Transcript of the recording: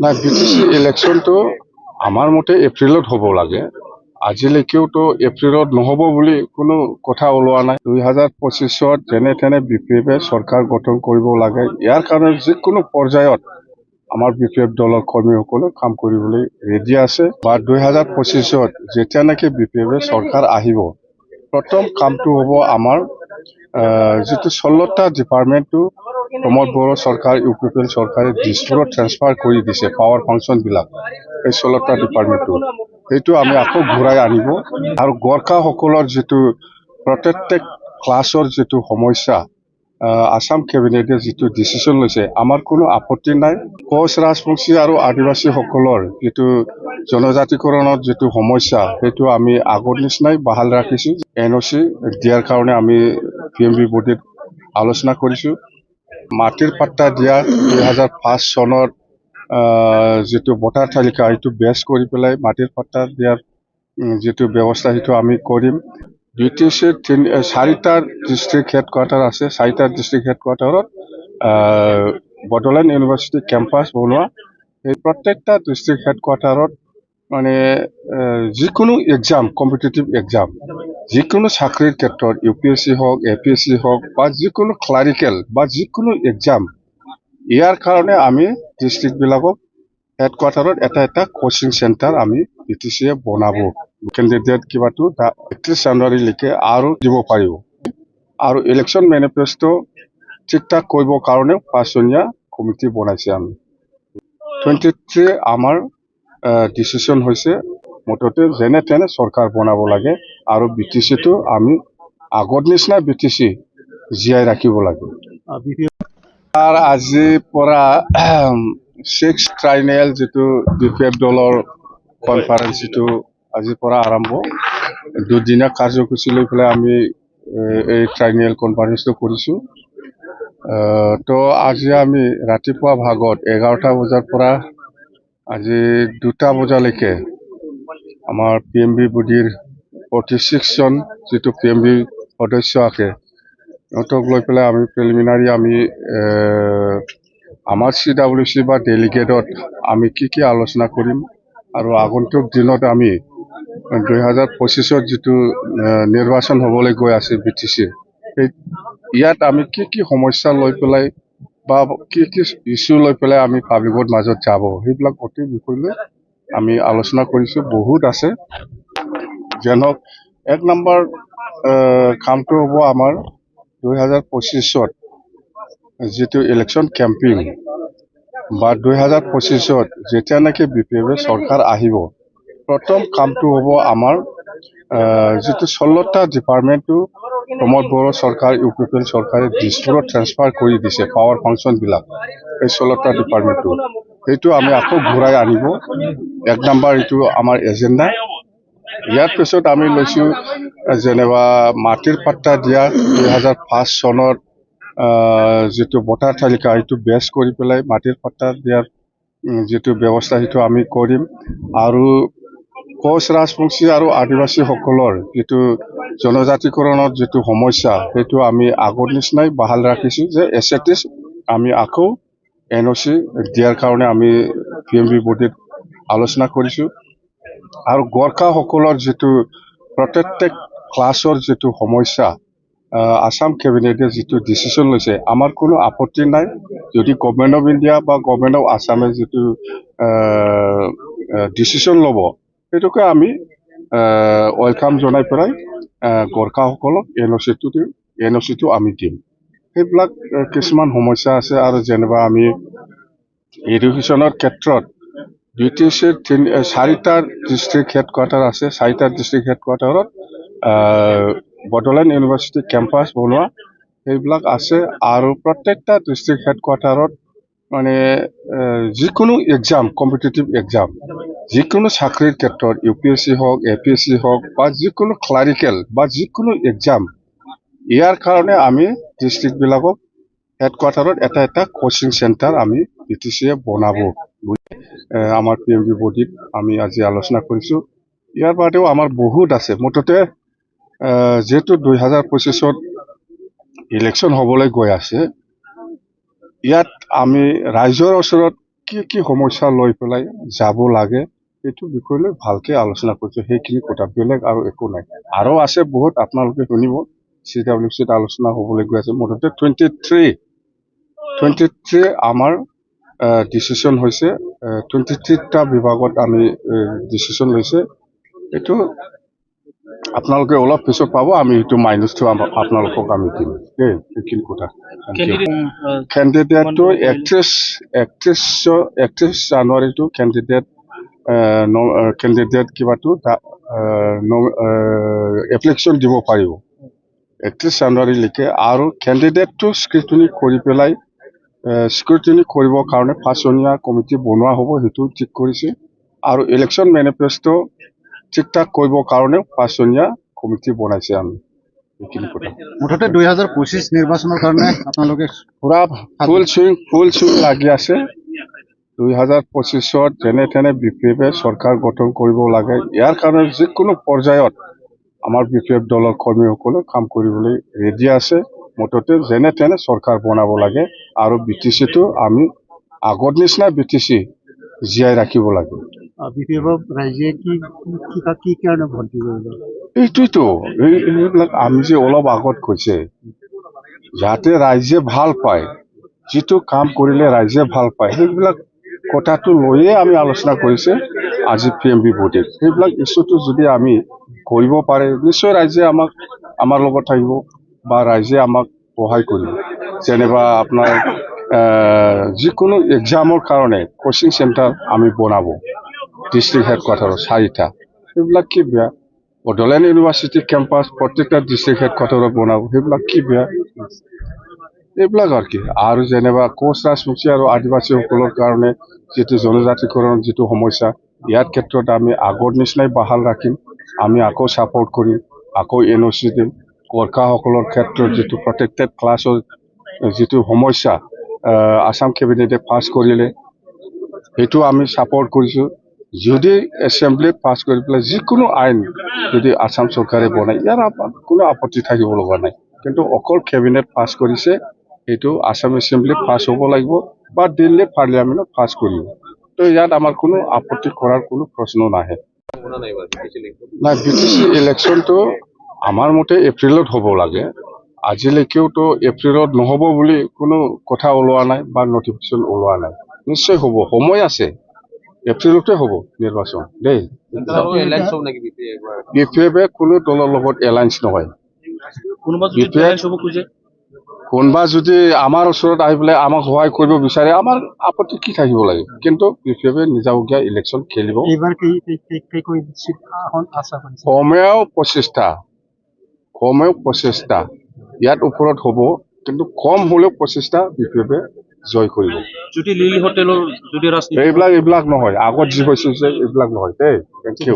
নাই, বিটিচি ইলেকশ্যনটো আমাৰ মতে এপ্ৰিলত হ'ব লাগে। আজিলৈকেওতো এপ্ৰিলত নহ'ব বুলি কোনো কথা ওলোৱা নাই। 2025 যেনে তেনে BPF চৰকাৰ গঠন কৰিব লাগে। ইয়াৰ কাৰণে যিকোনো পৰ্যায়ত আমাৰ BPF দলৰ কৰ্মীসকলে কাম কৰিবলৈ ৰেডি আছে। বা 2025 যেতিয়া নেকি BPF চৰকাৰ আহিব, প্ৰথম কামটো হ'ব আমাৰ যিটো 16টা ডিপাৰ্টমেণ্টটো প্ৰমোদ বড়ো চৰকাৰ UPPL চৰকাৰে দিছপুৰত ট্ৰেন্সফাৰ কৰি দিছে পাৱাৰ ফাংচনবিলাক। এই 16টা ডিপাৰ্টমেণ্টটো সেইটো আমি আকৌ ঘূৰাই আনিব। আৰু গোৰ্খাসকলৰ যিটো প্ৰত্যেক ক্লাছৰ যিটো সমস্যা, আসাম কেবিনেটে যিটো ডিচিশ্যন লৈছে, আমাৰ কোনো আপত্তি নাই। কোচ ৰাজবংশী আৰু আদিবাসীসকলৰ যিটো জনজাতিকৰণৰ যিটো সমস্যা, সেইটো আমি আগৰ নিচিনাই বাহাল ৰাখিছোঁ। NOC দিয়াৰ কাৰণে আমি PMB বডিত আলোচনা কৰিছোঁ। মাটিৰ পাট্টা দিয়া 2005 চনৰ যিটো ভোটাৰ তালিকা, সেইটো বেছ কৰি পেলাই মাটিৰ পাট্টা দিয়াৰ যিটো ব্যৱস্থা, সেইটো আমি কৰিম। BTCৰ 4টা ডিষ্ট্ৰিক্ট হেডকোৱাৰ্টাৰ আছে। 4টা ডিষ্ট্ৰিক্ট হেডকোৱাৰ্টাৰত বড়োলেণ্ড ইউনিভাৰ্চিটি কেম্পাছ বনোৱা। এই প্ৰত্যেকটা ডিষ্ট্ৰিক্ট হেডকোৱাৰ্টাৰত মানে যিকোনো এক্সাম, কম্পিটিটিভ এক্সাম, যিকোনো চাকৰিৰ ক্ষেত্ৰত UPSC হওক, APSC হওক, বা যিকোনো ক্লাৰিকেল বা যিকোনো এক্সাম, ইয়াৰ কাৰণে আমি ডিষ্ট্ৰিক্টবিলাকক হেডকোৱাৰ্টাৰত এটা কোচিং চেণ্টাৰ আমি BTCয়ে বনাব। কেণ্ডিডেট কিবাটো 31 জানুৱাৰীলৈকে আৰু দিব পাৰিব। আৰু ইলেকশ্যন মেনিফেষ্টো ঠিক ঠাক কৰিবৰ কাৰণে 5জনীয়া কমিটি বনাইছে আমি। 23 আমাৰ ডিচিশ্যন হৈছে মুঠতে যেনে তেনে চৰকাৰ বনাব লাগে। আৰু BTCটো আমি আগৰ নিচিনা BTC জীয়াই ৰাখিব লাগে। আৰু আজিৰ পৰা 6th ট্ৰাইনেল যিটো BPF দলৰ কনফাৰেন্স, যিটো আজিৰ পৰা আৰম্ভ, দুদিনীয়া কাৰ্যসূচী লৈ পেলাই আমি এই ট্ৰাইনেল কনফাৰেন্সটো কৰিছোঁ। তো আজি আমি ৰাতিপুৱা ভাগত 11টা বজাৰ পৰা আজি 2টা বজালৈকে আমাৰ PMB বডিৰ 46জন যিটো PMB সদস্য আছে, সিহঁতক লৈ পেলাই আমি প্ৰিলিমিনাৰী আমি আমাৰ CWC বা ডেলিগেটত আমি কি আলোচনা কৰিম, আৰু আগন্তুক দিনত আমি 2025 যিটো নিৰ্বাচন হ'বলৈ গৈ আছে BTCৰ, ইয়াত আমি কি সমস্যা লৈ পেলাই বা কি ইছ্যু লৈ পেলাই আমি পাব্লিকৰ মাজত যাব, সেইবিলাক গোটেই বিষয় লৈ আমি আলোচনা কৰিছোঁ। বহুত আছে। যেনক 1 নম্বৰ কামটো হ'ব আমাৰ 2025 যিটো ইলেকশ্যন কেম্পিং, বা 2025 যেতিয়া নেকি BPF চৰকাৰ আহিব, প্ৰথম কামটো হ'ব আমাৰ যিটো 16টা ডিপাৰ্টমেণ্টটো প্ৰমোদ বড়ো চৰকাৰ UPPL চৰকাৰে দিছপুৰত ট্ৰেন্সফাৰ কৰি দিছে পাৱাৰ ফাংচনবিলাক। এই 16টা ডিপাৰ্টমেণ্টটো সেইটো আমি আকৌ ঘূৰাই আনিব। 1 নম্বৰ এইটো আমাৰ এজেণ্ডা। ইয়াৰ পিছত আমি লৈছোঁ যেনিবা মাটিৰ পাট্টা দিয়া 2005 চনৰ যিটো ভোটাৰ তালিকা, সেইটো বেছ কৰি পেলাই মাটিৰ পাট্টা দিয়াৰ যিটো ব্যৱস্থা, সেইটো আমি কৰিম। আৰু কোচ ৰাজবংশী আৰু আদিবাসীসকলৰ যিটো জনজাতিকৰণৰ যিটো সমস্যা, সেইটো আমি আগৰ নিচিনাই বাহাল ৰাখিছোঁ। যে এছেটিছ আমি আকৌ NOC দিয়াৰ কাৰণে আমি PMB বডিত আলোচনা কৰিছোঁ। আৰু গোৰ্খাসকলৰ যিটো প্ৰত্যেক ক্লাছৰ যিটো সমস্যা, আসাম কেবিনেটে যিটো ডিচিশ্যন লৈছে, আমাৰ কোনো আপত্তি নাই। যদি গভৰ্ণমেণ্ট অফ ইণ্ডিয়া বা গভৰ্ণমেণ্ট অফ আসামে যিটো ডিচিশ্যন ল'ব, সেইটোকে আমি ৱেলকাম জনাই পেলাই গোৰ্খাসকলক NOC-টো আমি দিম। সেইবিলাক কিছুমান সমস্যা আছে। আৰু যেনিবা আমি এডুকেশ্যনৰ ক্ষেত্ৰত BTCৰ 4টা ডিষ্ট্ৰিক্ট হেডকোৱাৰ্টাৰ আছে। 4টা ডিষ্ট্ৰিক্ট হেডকোৱাৰ্টাৰত বড়োলেণ্ড ইউনিভাৰ্চিটি কেম্পাছ বনোৱা, সেইবিলাক আছে। আৰু প্ৰত্যেকটা ডিষ্ট্ৰিক্ট হেডকোৱাৰ্টাৰত মানে যিকোনো এক্সাম, কম্পিটিটিভ এক্সাম, যিকোনো চাকৰিৰ ক্ষেত্ৰত UPSC হওক, APSC হওক, বা যিকোনো ক্লাৰিকেল বা যিকোনো এক্সাম, ইয়াৰ কাৰণে আমি ডিষ্ট্ৰিক্টবিলাকক হেডকোৱাৰ্টাৰত এটা কোচিং চেণ্টাৰ আমি BTCয়ে বনাব বুলি আমাৰ PMB বডিত আমি আজি আলোচনা কৰিছোঁ। ইয়াৰ বাদেও আমাৰ বহুত আছে। মুঠতে যিহেতু 2025 ইলেকশ্যন হ'বলৈ গৈ আছে, ইয়াত আমি ৰাইজৰ ওচৰত কি সমস্যা লৈ পেলাই যাব লাগে সেইটো বিষয় লৈ ভালকে আলোচনা কৰিছো। সেইখিনি কথা, বেলেগ আৰু একো নাই। আৰু আছে বহুত, আপোনালোকে শুনিব। CWCত আলোচনা হ'বলৈ গৈ আছে। মুঠতে 23 আমাৰ ডিচিশ্যন হৈছে। 23টা বিভাগত আমি ডিচিশ্যন লৈছে। এইটো আপোনালোকে অলপ পিছত পাব। আমি এইটো মাইনাছটো আপোনালোকক আমি দিম দেই। সেইখিনি কথা। কেণ্ডিডেটটো 31 জানুৱাৰীটো কেণ্ডিডেট কিবাটো এপ্লিকেশ্যন দিব পাৰিব 31 জানুৱাৰীলৈকে। আৰু কেণ্ডিডেটটো স্ক্ৰুটিনি কৰি পেলাই স্ক্ৰুটিনি কৰিবৰ কাৰণে 5জনীয়া কমিটি বনোৱা হ'ব, সেইটো ঠিক কৰিছে। আৰু ইলেকশ্যন মেনিফেষ্টো ঠিক ঠাক কৰিবৰ কাৰণে 5জনীয়া কমিটি বনাইছে আমি। সেইখিনি কথা। মুঠতে 2025 নিৰ্বাচনৰ কাৰণে আপোনালোকে পুৰা ফুল চুইং লাগি আছে। 2025ত যেনে তেনে BPF চৰকাৰ গঠন কৰিব লাগে। ইয়াৰ কাৰণে যিকোনো পৰ্যায়ত আমাৰ BPF দলৰ কৰ্মীসকলে কাম কৰিবলৈ ৰেডি আছে। মুঠতে যেনে তেনে চৰকাৰ বনাব লাগে। আৰু BTCটো আমি আগৰ নিচিনা BTC জীয়াই ৰাখিব লাগে। BPF ৰাইজে কি কাৰণে ভোট দিব? এইটোতো এইবিলাক আমি যে অলপ আগত কৈছে, যাতে ৰাইজে ভাল পায়, যিটো কাম কৰিলে ৰাইজে ভাল পায়, সেইবিলাক কথাটো লৈয়ে আমি আলোচনা কৰিছে আজি PMB ভোটে। সেইবিলাক ইছ্যুটো যদি আমি কৰিব পাৰে, নিশ্চয় ৰাইজে আমাৰ লগত থাকিব বা ৰাইজে আমাক সহায় কৰিব। যেনিবা আপোনাৰ যিকোনো এক্সামৰ কাৰণে কোচিং চেণ্টাৰ আমি বনাব, ডিষ্ট্ৰিক্ট হেডকোৱাৰ্টাৰত 4টা। সেইবিলাক কি বেয়া? বড়োলেণ্ড ইউনিভাৰ্চিটি কেম্পাছ প্ৰত্যেকটা ডিষ্ট্ৰিক্ট হেডকোৱাৰ্টাৰত বনাব, সেইবিলাক কি বেয়া? এইবিলাক আৰু কি। আৰু যেনিবা কোচ ৰাজবংশী আৰু আদিবাসীসকলৰ কাৰণে যিটো জনজাতিকৰণৰ যিটো সমস্যা, ইয়াৰ ক্ষেত্ৰত আমি আগৰ নিচিনাই বাহাল ৰাখিম। আমি আকৌ ছাপৰ্ট কৰিম, আকৌ NOC দিম। গোৰ্খাসকলৰ ক্ষেত্ৰত যিটো প্ৰটেক্টেড ক্লাছৰ যিটো সমস্যা আসাম কেবিনেটে পাছ কৰিলে, সেইটো আমি ছাপৰ্ট কৰিছোঁ। যদি এছেম্বলিত পাছ কৰি পেলাই যিকোনো আইন যদি আসাম চৰকাৰে বনায়, ইয়াৰ কোনো আপত্তি থাকিব লগা নাই। কিন্তু অকল কেবিনেট পাছ কৰিছে, এইটো আসাম এছেম্বলিত পাছ হ'ব লাগিব বা দিল্লী পাৰ্লিয়ামেণ্টত পাছ কৰিব। তো ইয়াত আমাৰ কোনো আপত্তি কৰাৰ কোনো প্ৰশ্ন নাহে। নাই, BTC ইলেকশ্যনটো আমাৰ মতে এপ্ৰিলত হ'ব লাগে। আজিলৈকেওতো এপ্ৰিলত নহ'ব বুলি কোনো কথা ওলোৱা নাই বা নটিফিকেশ্যন ওলোৱা নাই। নিশ্চয় হ'ব, সময় আছে। এপ্ৰিলতে হ'ব নিৰ্বাচন দেই। BPF কোনো দলৰ লগত এলায়েন্স নহয়। কোনোবা যদি আমাৰ ওচৰত আহি পেলাই আমাক সহায় কৰিব বিচাৰে, আমাৰ আপত্তি কি থাকিব লাগে? কিন্তু BPF নিজাববীয়া ইলেকশ্যন খেলিব। কমেও 25টা ইয়াত ওপৰত হ'ব, কিন্তু কম হ'লেও 25টা BPF জয় কৰিব। এইবিলাক নহয়, আগত যি হৈছে এইবিলাক নহয় দেই। Thank U.